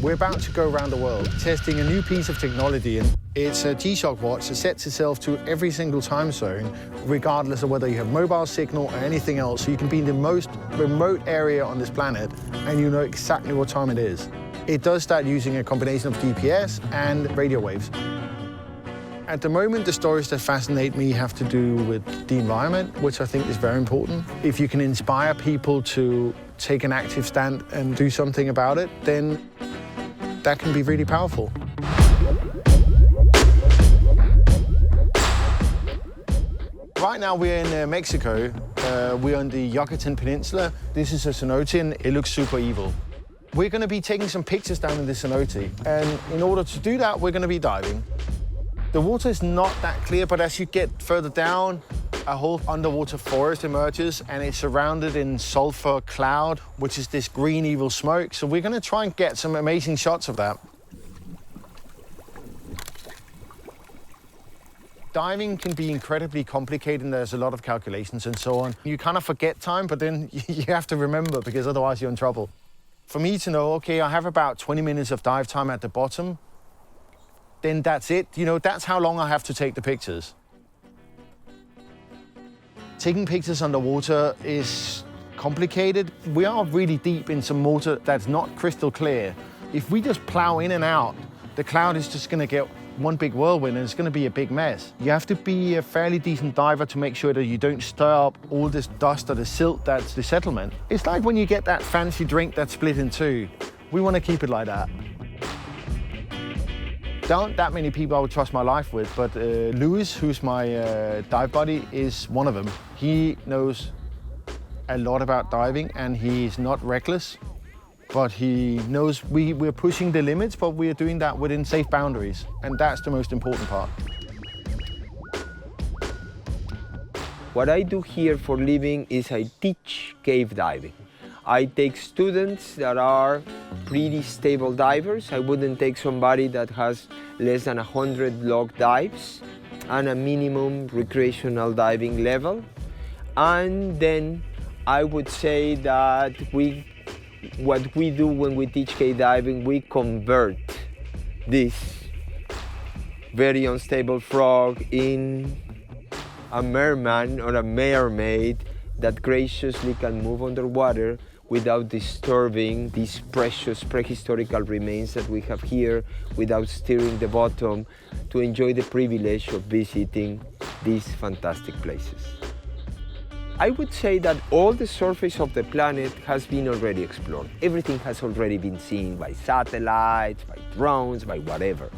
We're about to go around the world testing a new piece of technology, and it's a G-Shock watch that sets itself to every single time zone, regardless of whether you have mobile signal or anything else. So you can be in the most remote area on this planet, and you know exactly what time it is. It does start using a combination of GPS and radio waves. At the moment, the stories that fascinate me have to do with the environment, which I think is very important. If you can inspire people to take an active stand and do something about it, then that can be really powerful. Right now we're in Mexico. We're on the Yucatan Peninsula. This is a cenote and it looks super evil. We're going to be taking some pictures down in this cenote, and in order to do that, we're going to be diving. The water is not that clear, but as you get further down, a whole underwater forest emerges, and it's surrounded in sulfur cloud, which is this green evil smoke. So we're going to try and get some amazing shots of that. Diving can be incredibly complicated, and there's a lot of calculations and so on. You kind of forget time, but then you have to remember, because otherwise you're in trouble. For me to know, okay, I have about 20 minutes of dive time at the bottom, then that's it. You know, that's how long I have to take the pictures. Taking pictures underwater is complicated. We are really deep in some water that's not crystal clear. If we just plow in and out, the cloud is just going to get one big whirlwind, and it's going to be a big mess. You have to be a fairly decent diver to make sure that you don't stir up all this dust or the silt that's the settlement. It's like when you get that fancy drink that's split in two. We want to keep it like that. There aren't that many people I would trust my life with, but Louis, who's my dive buddy, is one of them. He knows a lot about diving, and he's not reckless, but he knows we're pushing the limits, but we're doing that within safe boundaries, and that's the most important part. What I do here for living is I teach cave diving. I take students that are pretty stable divers. I wouldn't take somebody that has less than 100 log dives and a minimum recreational diving level. And then I would say that what we do when we teach cave diving, we convert this very unstable frog in a merman or a mermaid that graciously can move underwater without disturbing these precious prehistorical remains that we have here, without stirring the bottom, to enjoy the privilege of visiting these fantastic places. I would say that all the surface of the planet has been already explored. Everything has already been seen by satellites, by drones, by whatever.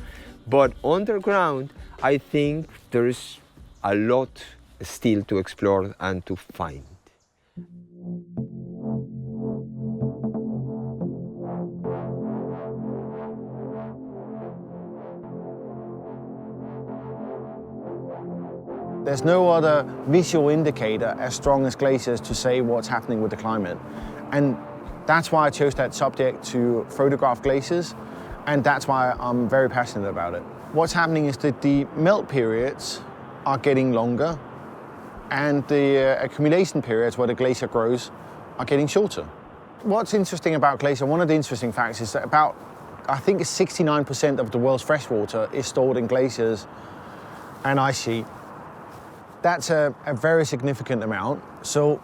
But underground, I think there's a lot still to explore and to find. There's no other visual indicator as strong as glaciers to say what's happening with the climate. And that's why I chose that subject to photograph glaciers, and that's why I'm very passionate about it. What's happening is that the melt periods are getting longer, and the accumulation periods where the glacier grows are getting shorter. What's interesting about glacier, one of the interesting facts is that about, I think 69% of the world's freshwater is stored in glaciers and ice sheet. That's a very significant amount. So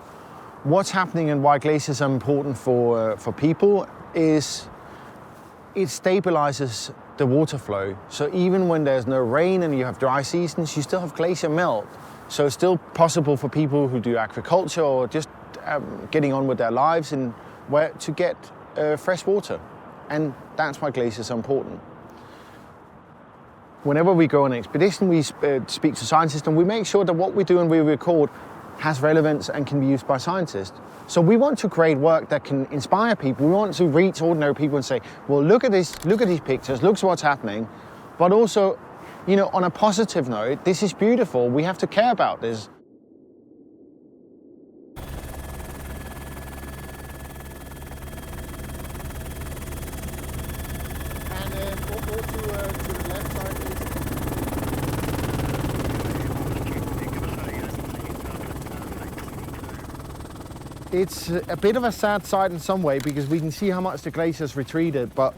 what's happening and why glaciers are important for people is it stabilizes the water flow. So even when there's no rain and you have dry seasons, you still have glacier melt. So it's still possible for people who do agriculture or just getting on with their lives and where to get fresh water. And that's why glaciers are important. Whenever we go on an expedition, we speak to scientists, and we make sure that what we do and we record has relevance and can be used by scientists. So we want to create work that can inspire people. We want to reach ordinary people and say, well, look at this, look at these pictures, look at what's happening. But also, you know, on a positive note, this is beautiful. We have to care about this. It's a bit of a sad sight in some way, because we can see how much the glacier's retreated, but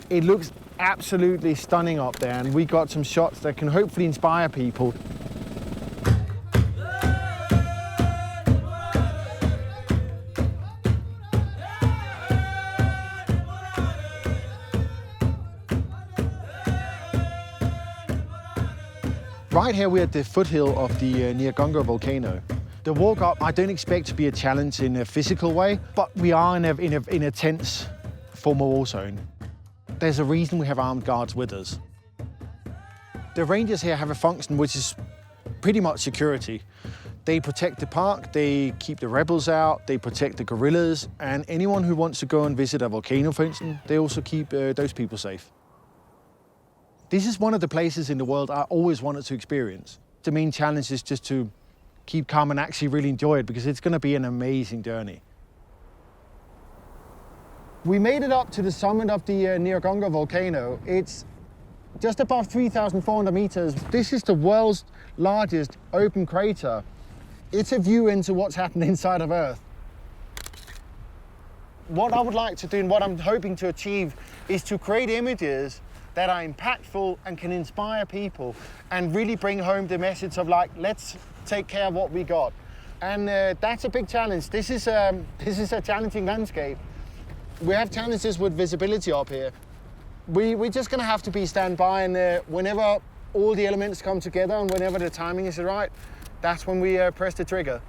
It looks absolutely stunning up there, and we got some shots that can hopefully inspire people. Right here we're at the foothill of the Nyiragongo volcano. The walk up I don't expect to be a challenge in a physical way, but we are in a tense formal war zone. There's a reason we have armed guards with us. The rangers here have a function which is pretty much security. They protect the park, they keep the rebels out, they protect the guerrillas, and anyone who wants to go and visit a volcano, for instance, they also keep those people safe. This is one of the places in the world I always wanted to experience. The main challenge is just to keep calm and actually really enjoy it, because it's going to be an amazing journey. We made it up to the summit of the Nyiragongo volcano. It's just above 3,400 meters. This is the world's largest open crater. It's a view into what's happening inside of Earth. What I would like to do and what I'm hoping to achieve is to create images that are impactful and can inspire people and really bring home the message of, like, let's take care of what we got. And that's a big challenge. This is a challenging landscape. We have challenges with visibility up here. We're just gonna have to be standby, and whenever all the elements come together and whenever the timing is right, that's when we press the trigger.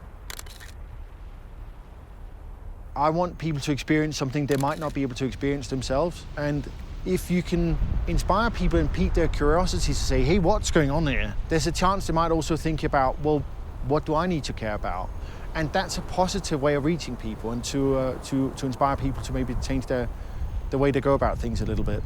I want people to experience something they might not be able to experience themselves, and if you can inspire people and pique their curiosity to say, hey, what's going on here? There's a chance they might also think about, well, what do I need to care about? And that's a positive way of reaching people and to inspire people to maybe change the way they go about things a little bit.